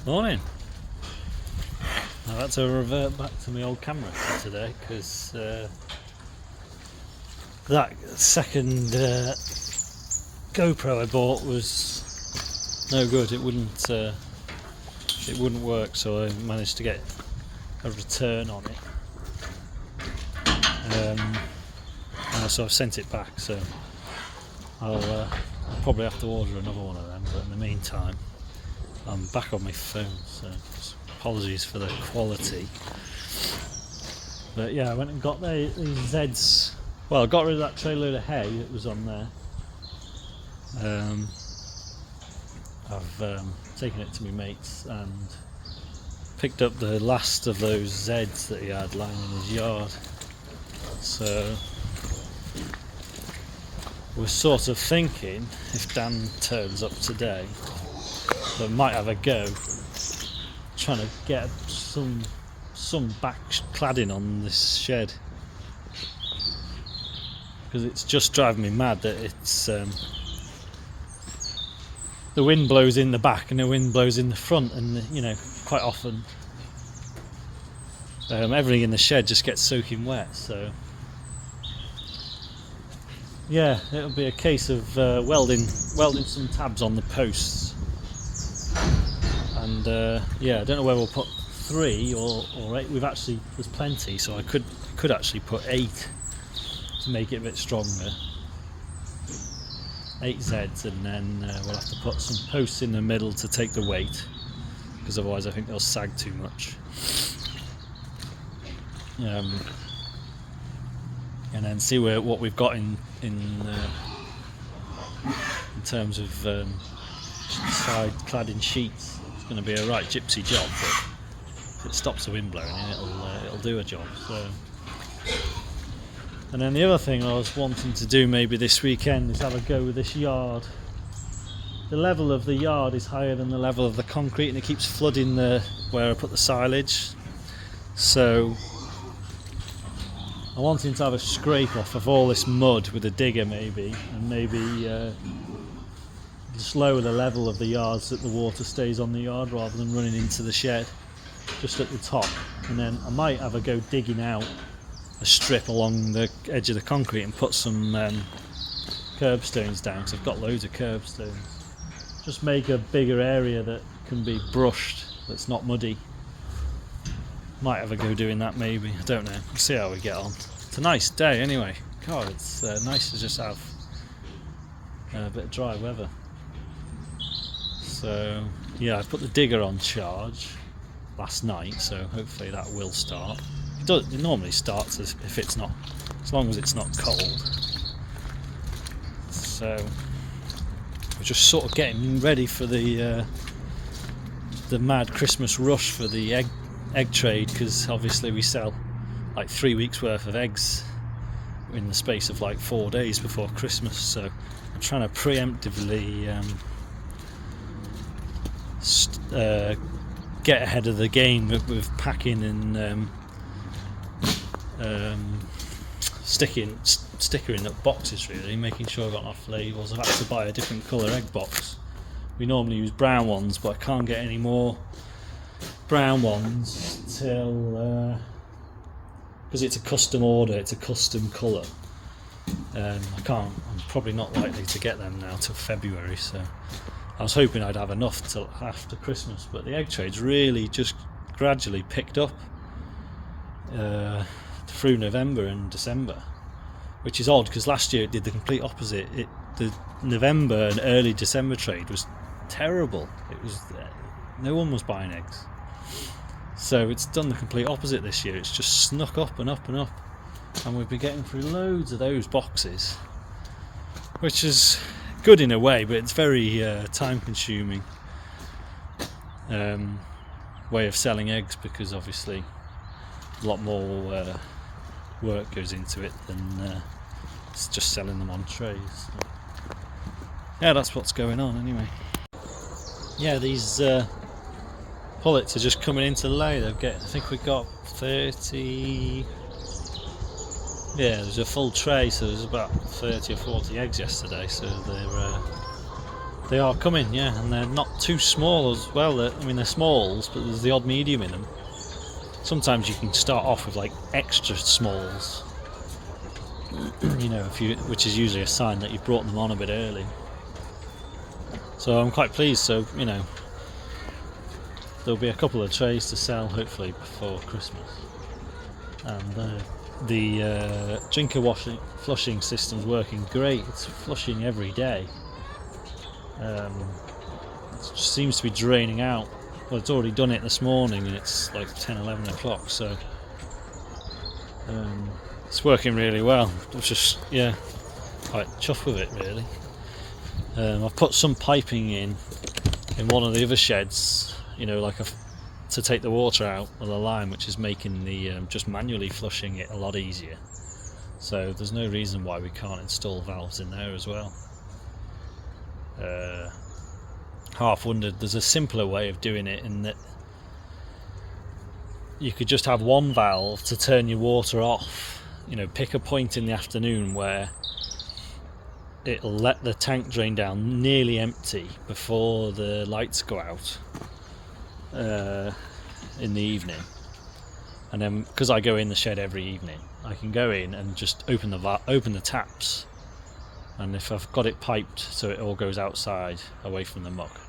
Morning. I've had to revert back to my old camera today because that second GoPro I bought was no good. It wouldn't work, so I managed to get a return on it. So I've sent it back. So I'll probably have to order another one of them. But in the meantime, I'm back on my phone, so apologies for the quality. But yeah, I went and got these Zeds. Well, I got rid of that trailer of hay that was on there. I've taken it to my mates and picked up the last of those Zeds that he had lying in his yard. So we're sort of thinking, if Dan turns up today, that I might have a go trying to get some back cladding on this shed, because it's just driving me mad that it's the wind blows in the back and the wind blows in the front, and quite often everything in the shed just gets soaking wet. So yeah, it'll be a case of welding some tabs on the posts. And yeah, I don't know whether we'll put 3 or 8. There's plenty, so I could actually put 8 to make it a bit stronger. 8 Zs, and then we'll have to put some posts in the middle to take the weight, because otherwise I think they'll sag too much. And then see what we've got in terms of side cladding sheets. It's going to be a right gypsy job, but if it stops the wind blowing in, it'll do a job. So, and then the other thing I was wanting to do maybe this weekend is have a go with this yard. The level of the yard is higher than the level of the concrete, and it keeps flooding where I put the silage. So I'm wanting to have a scrape off of all this mud with a digger maybe, and maybe just lower the level of the yard so that the water stays on the yard rather than running into the shed just at the top. And then I might have a go digging out a strip along the edge of the concrete and put some curbstones down, because I've got loads of curbstones. Just make a bigger area that can be brushed, that's not muddy. Might have a go doing that maybe, I don't know. We'll see how we get on. It's a nice day anyway. God, it's nice to just have a bit of dry weather. So yeah, I put the digger on charge last night, so hopefully that will start. It normally starts if it's not, as long as it's not cold. So we're just sort of getting ready for the mad Christmas rush for the egg trade, because obviously we sell like 3 weeks worth of eggs in the space of like 4 days before Christmas. So I'm trying to preemptively get ahead of the game with packing and stickering up boxes, really making sure I've got enough labels. I've had to buy a different colour egg box. We normally use brown ones, but I can't get any more brown ones till because it's a custom order, it's a custom colour. I'm probably not likely to get them now till February, so I was hoping I'd have enough till after Christmas. But the egg trade's really just gradually picked up through November and December, which is odd because last year it did the complete opposite. The November and early December trade was terrible. It was no one was buying eggs. So it's done the complete opposite this year. It's just snuck up and up and up, and we've been getting through loads of those boxes, which is good in a way, but it's very time consuming way of selling eggs, because obviously a lot more work goes into it than it's just selling them on trays. So yeah, that's what's going on anyway. Yeah, these pullets are just coming into lay. I think we got 30. Yeah, there's a full tray, so there's about 30 or 40 eggs yesterday. So They are coming, yeah, and they're not too small as well. I mean, they're smalls, but there's the odd medium in them. Sometimes you can start off with like extra smalls, you know, which is usually a sign that you've brought them on a bit early. So I'm quite pleased. So, you know, there'll be a couple of trays to sell hopefully before Christmas. And the drinker flushing system's working great. It's flushing every day. It just seems to be draining out. Well, it's already done it this morning and it's like 10-11 o'clock, so it's working really well. I was just, yeah, quite chuffed with it really. I've put some piping in one of the other sheds, you know, like to take the water out of the line, which is making the just manually flushing it a lot easier. So there's no reason why we can't install valves in there as well. Half wondered, there's a simpler way of doing it in that you could just have one valve to turn your water off. You know, pick a point in the afternoon where it'll let the tank drain down nearly empty before the lights go out in the evening, and then because I go in the shed every evening, I can go in and just open the taps, and if I've got it piped so it all goes outside away from the muck,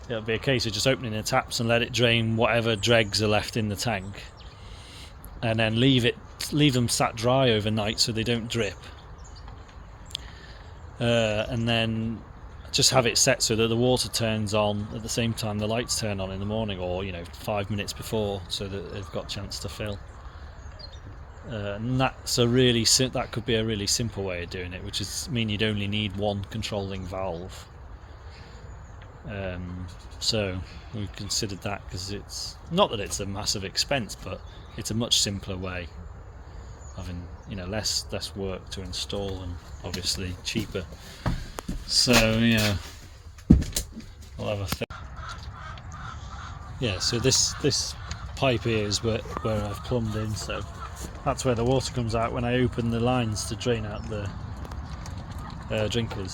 it'll be a case of just opening the taps and let it drain whatever dregs are left in the tank, and then leave them sat dry overnight so they don't drip, and then just have it set so that the water turns on at the same time the lights turn on in the morning, or, you know, 5 minutes before, so that they've got a chance to fill. And that could be a really simple way of doing it, which is mean you'd only need one controlling valve. So we've considered that, because it's not that it's a massive expense, but it's a much simpler way, having, you know, less work to install and obviously cheaper. So yeah, we'll have a thing. Yeah, so this pipe here is where I've plumbed in, so that's where the water comes out when I open the lines to drain out the drinkers.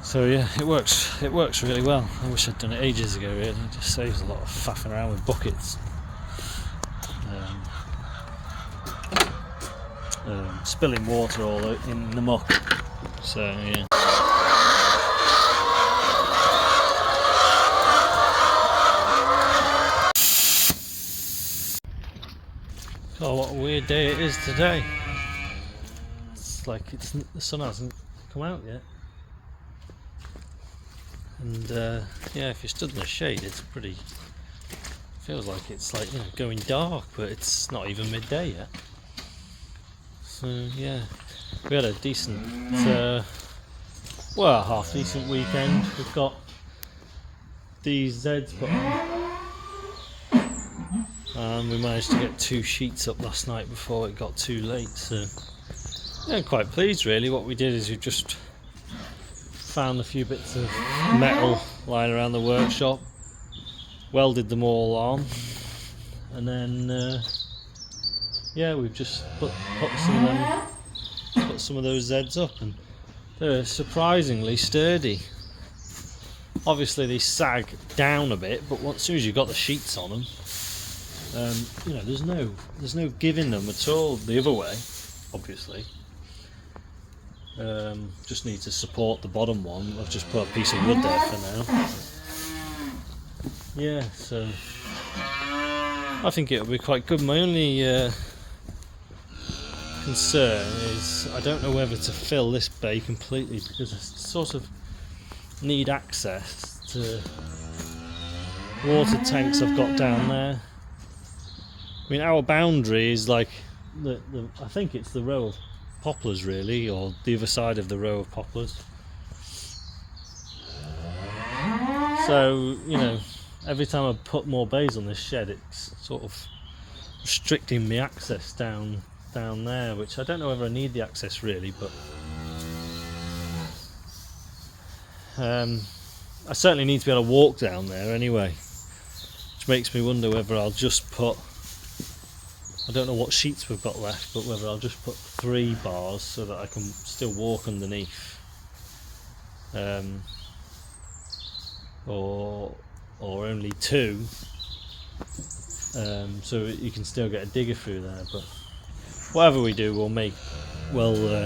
So yeah, it works really well. I wish I'd done it ages ago really. It just saves a lot of faffing around with buckets, spilling water all in the muck. So yeah. Oh, what a weird day it is today. It's like the sun hasn't come out yet. And yeah, if you stood in the shade, feels like it's like, you know, going dark, but it's not even midday yet. So yeah, we had a decent, half decent weekend. We've got these Zeds put on, and we managed to get 2 sheets up last night before it got too late. So yeah, I'm quite pleased really. What we did is we just found a few bits of metal lying around the workshop, welded them all on, and then yeah, we've just put some of those Zeds up, and they're surprisingly sturdy. Obviously they sag down a bit, but as soon as you've got the sheets on them, you know, there's no giving them at all the other way, obviously. Just need to support the bottom one. I've just put a piece of wood there for now. Yeah, so I think it'll be quite good. My only concern is I don't know whether to fill this bay completely, because I sort of need access to water tanks I've got down there. I mean, our boundary is like I think it's the row of poplars really, or the other side of the row of poplars. So, you know, every time I put more bays on this shed, it's sort of restricting me access down there, which I don't know whether I need the access really, but I certainly need to be able to walk down there anyway, which makes me wonder whether I'll just put I don't know what sheets we've got left, but whether I'll just put 3 bars so that I can still walk underneath, or only 2, so you can still get a digger through there. But whatever we do, we'll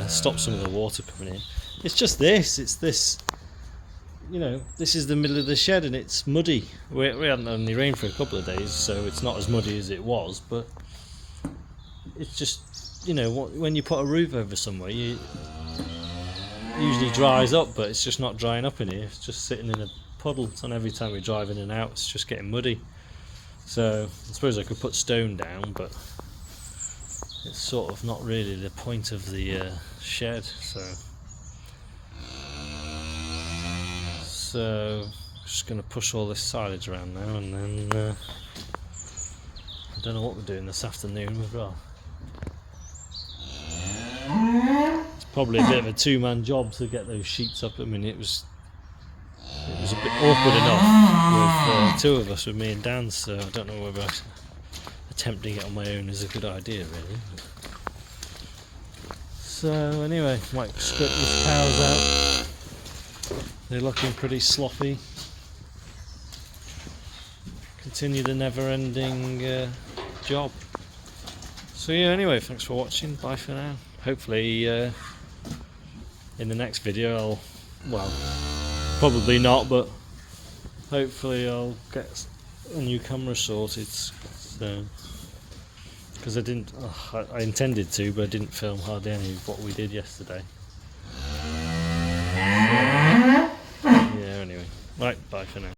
stop some of the water coming in. It's just this. It's this. You know, this is the middle of the shed and it's muddy. We hadn't had any rain for a couple of days, so it's not as muddy as it was. But it's just, you know, when you put a roof over somewhere, it usually dries up, but it's just not drying up in here. It's just sitting in a puddle, and every time we drive in and out, it's just getting muddy. So I suppose I could put stone down, but it's sort of not really the point of the shed. So just going to push all this silage around now, and then I don't know what we're doing this afternoon. It's probably a bit of a 2-man job to get those sheets up. I mean, it was a bit awkward enough with 2 of us, with me and Dan, so I don't know whether attempting it on my own is a good idea, really. So anyway, might strip these cows out. They're looking pretty sloppy. Continue the never-ending job. So yeah, anyway, thanks for watching. Bye for now. Hopefully in the next video probably not, but hopefully I'll get a new camera sorted. So, because I intended to, but I didn't film hardly any of what we did yesterday. Yeah, anyway. Right, bye for now.